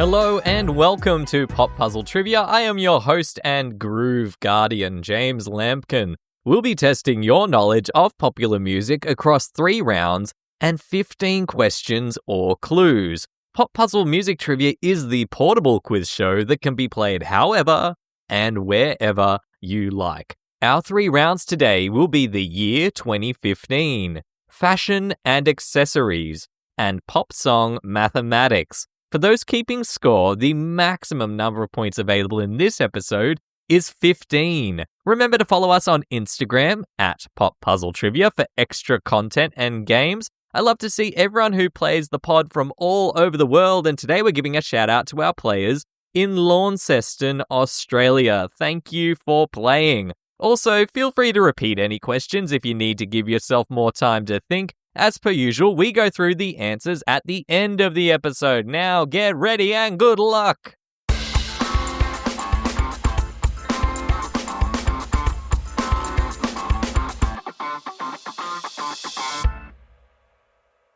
Hello and welcome to Pop Puzzle Trivia. I am your host and groove guardian, James Lampkin. We'll be testing your knowledge of popular music across 3 rounds and 15 questions or clues. Pop Puzzle Music Trivia is the portable quiz show that can be played however and wherever you like. Our 3 rounds today will be the year 2015, fashion and accessories, and pop song mathematics. For those keeping score, the maximum number of points available in this episode is 15. Remember to follow us on Instagram at Pop Puzzle Trivia for extra content and games. I love to see everyone who plays the pod from all over the world, and today we're giving a shout out to our players in Launceston, Australia. Thank you for playing. Also, feel free to repeat any questions if you need to give yourself more time to think. As per usual, we go through the answers at the end of the episode. Now get ready and good luck!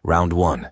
Round 1.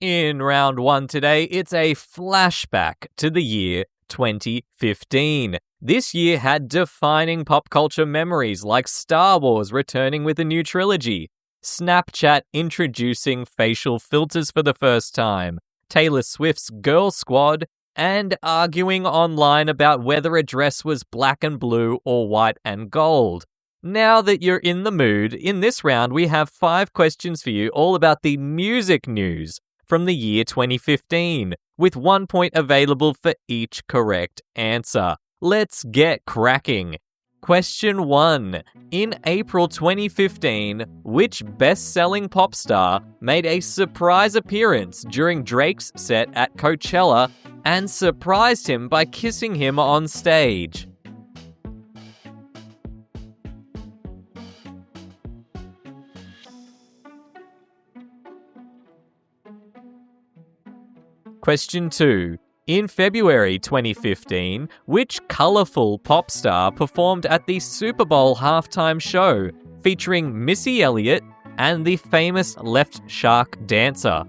In round 1 today, it's a flashback to the year 2015. This year had defining pop culture memories like Star Wars returning with a new trilogy, Snapchat introducing facial filters for the first time, Taylor Swift's Girl Squad, and arguing online about whether a dress was black and blue or white and gold. Now that you're in the mood, in this round we have 5 questions for you all about the music news from the year 2015, with 1 point available for each correct answer. Let's get cracking. Question 1. In April 2015, which best-selling pop star made a surprise appearance during Drake's set at Coachella and surprised him by kissing him on stage? Question 2. In February 2015, which colourful pop star performed at the Super Bowl halftime show featuring Missy Elliott and the famous Left Shark dancer?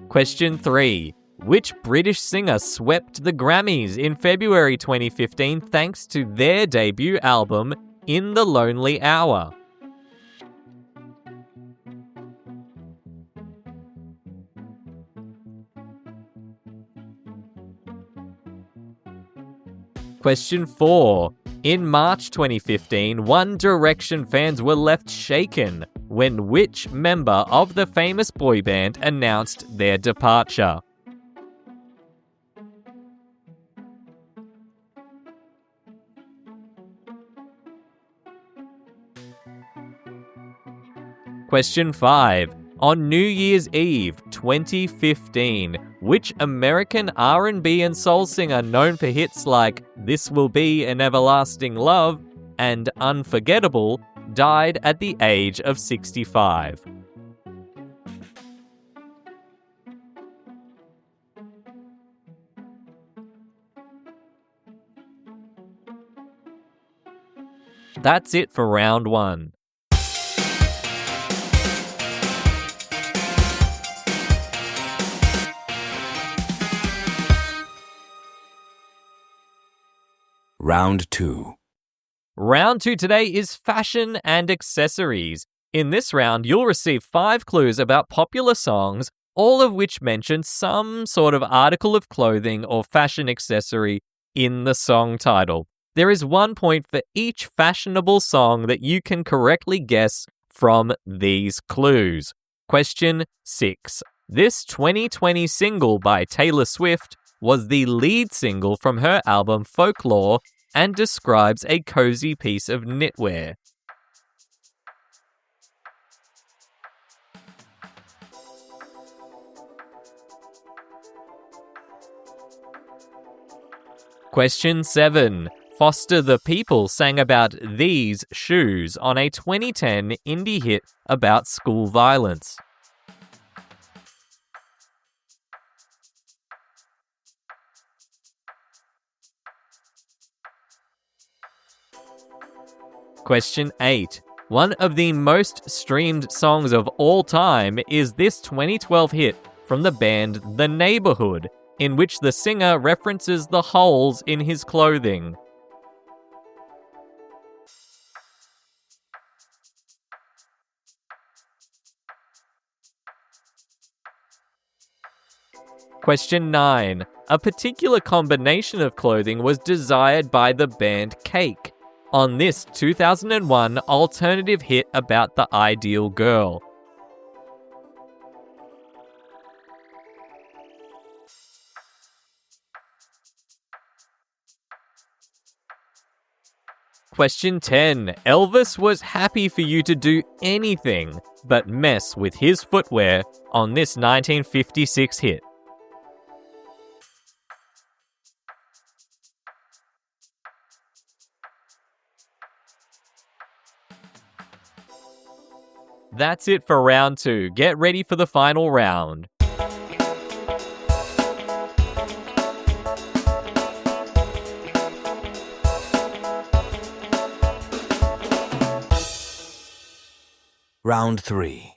Question 3. Which British singer swept the Grammys in February 2015 thanks to their debut album, In the Lonely Hour? Question 4. In March 2015, One Direction fans were left shaken when which member of the famous boy band announced their departure? Question 5. On New Year's Eve 2015, which American R&B and soul singer known for hits like This Will Be an Everlasting Love and Unforgettable died at the age of 65? That's it for round 1. Round 2. Round 2 today is fashion and accessories. In this round, you'll receive 5 clues about popular songs, all of which mention some sort of article of clothing or fashion accessory in the song title. There is 1 point for each fashionable song that you can correctly guess from these clues. Question 6. This 2020 single by Taylor Swift was the lead single from her album Folklore and describes a cozy piece of knitwear. Question 7. Foster the People sang about these shoes on a 2010 indie hit about school violence. Question 8. One of the most streamed songs of all time is this 2012 hit from the band The Neighborhood, in which the singer references the holes in his clothing. Question 9. A particular combination of clothing was desired by the band Cake on this 2001 alternative hit about the ideal girl. Question 10. Elvis was happy for you to do anything but mess with his footwear on this 1956 hit. That's it for round 2. Get ready for the final round. Round 3.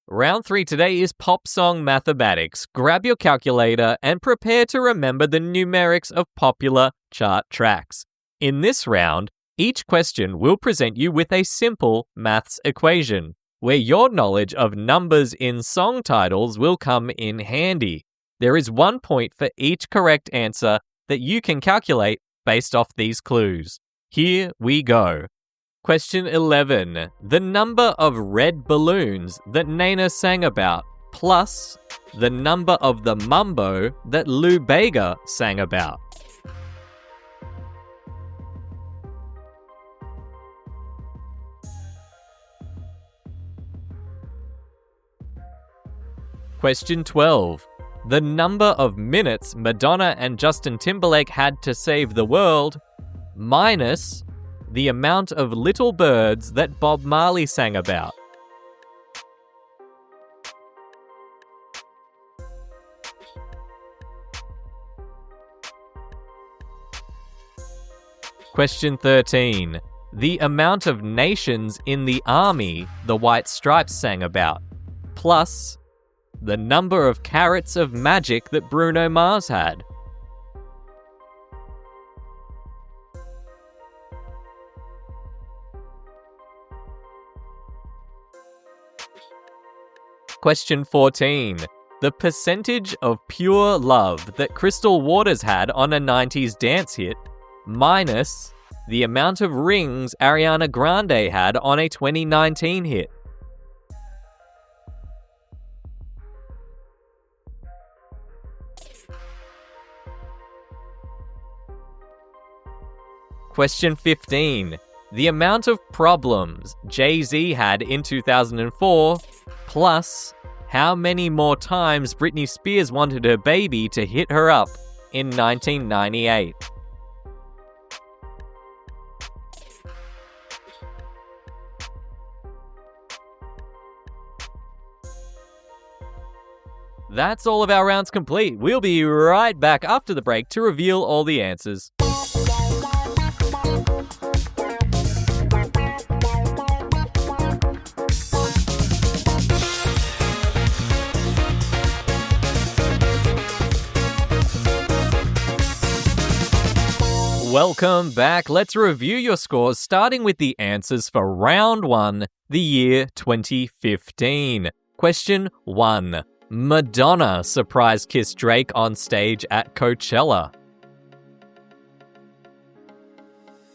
Round 3 today is pop song mathematics. Grab your calculator and prepare to remember the numerics of popular chart tracks. In this round, each question will present you with a simple maths equation, where your knowledge of numbers in song titles will come in handy. There is 1 point for each correct answer that you can calculate based off these clues. Here we go. Question 11. The number of red balloons that Nena sang about, plus the number of the Mumbo that Lou Bega sang about. Question 12. The number of minutes Madonna and Justin Timberlake had to save the world, minus the amount of little birds that Bob Marley sang about. Question 13. The amount of nations in the army the White Stripes sang about, plus the number of carats of magic that Bruno Mars had. Question 14. The percentage of pure love that Crystal Waters had on a 90s dance hit, minus the amount of rings Ariana Grande had on a 2019 hit. Question 15. The amount of problems Jay-Z had in 2004, plus how many more times Britney Spears wanted her baby to hit her up in 1998. That's all of our rounds complete. We'll be right back after the break to reveal all the answers. Welcome back. Let's review your scores, starting with the answers for round 1, the year 2015. Question 1. Madonna surprise kissed Drake on stage at Coachella.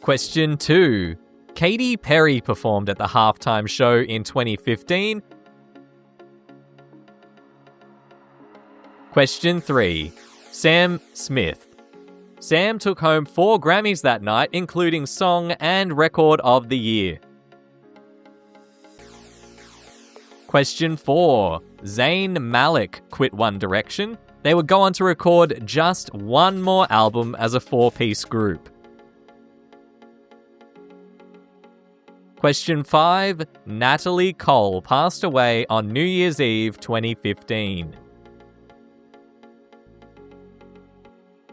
Question 2. Katy Perry performed at the halftime show in 2015. Question 3. Sam Smith. Sam took home 4 Grammys that night, including Song and Record of the Year. Question 4. Zayn Malik quit One Direction. They would go on to record just one more album as a 4-piece group. Question 5. Natalie Cole passed away on New Year's Eve 2015.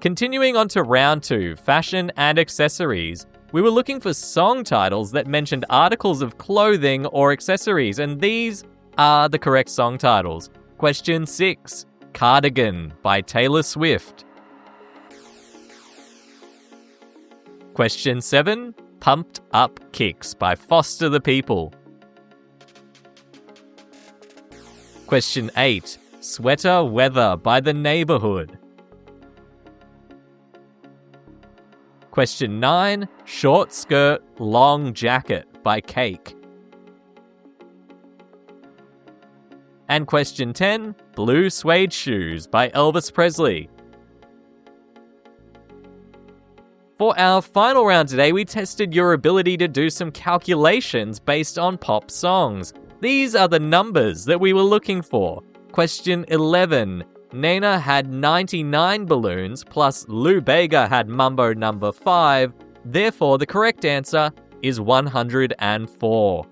Continuing on to round 2, fashion and accessories. We were looking for song titles that mentioned articles of clothing or accessories, and these are the correct song titles. Question 6, Cardigan by Taylor Swift. Question 7, Pumped Up Kicks by Foster the People. Question 8, Sweater Weather by The Neighborhood. Question 9, Short Skirt, Long Jacket by Cake. And question 10, Blue Suede Shoes by Elvis Presley. For our final round today, we tested your ability to do some calculations based on pop songs. These are the numbers that we were looking for. Question 11. Nena had 99 balloons, plus Lou Bega had Mambo number 5. Therefore, the correct answer is 104.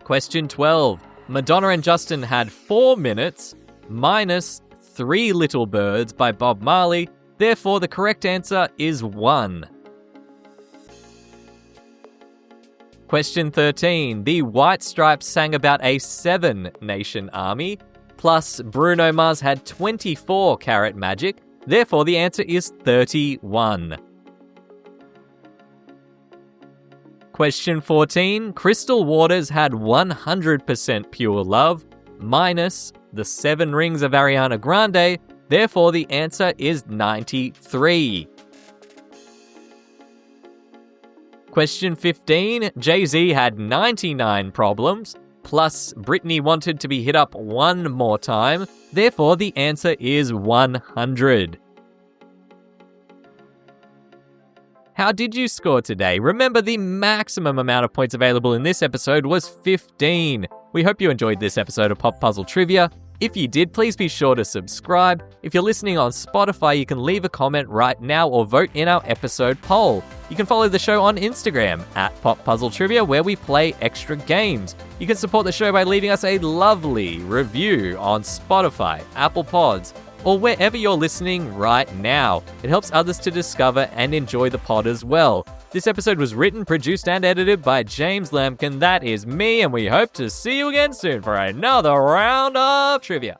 Question 12. Madonna and Justin had 4 minutes, minus 3 Little Birds by Bob Marley. Therefore, the correct answer is 1. Question 13. The White Stripes sang about a 7-nation army, plus Bruno Mars had 24 Carat Magic. Therefore, the answer is 31. Question 14. Crystal Waters had 100% Pure Love, minus the 7 Rings of Ariana Grande. Therefore, the answer is 93. Question 15. Jay-Z had 99 problems, plus Britney wanted to be hit up one more time. Therefore, the answer is 100. How did you score today? Remember, the maximum amount of points available in this episode was 15. We hope you enjoyed this episode of Pop Puzzle Trivia. If you did, please be sure to subscribe. If you're listening on Spotify, you can leave a comment right now or vote in our episode poll. You can follow the show on Instagram at Pop Puzzle Trivia, where we play extra games. You can support the show by leaving us a lovely review on Spotify, Apple Pods, or wherever you're listening right now. It helps others to discover and enjoy the pod as well. This episode was written, produced, and edited by James Lampkin. That is me, and we hope to see you again soon for another round of trivia.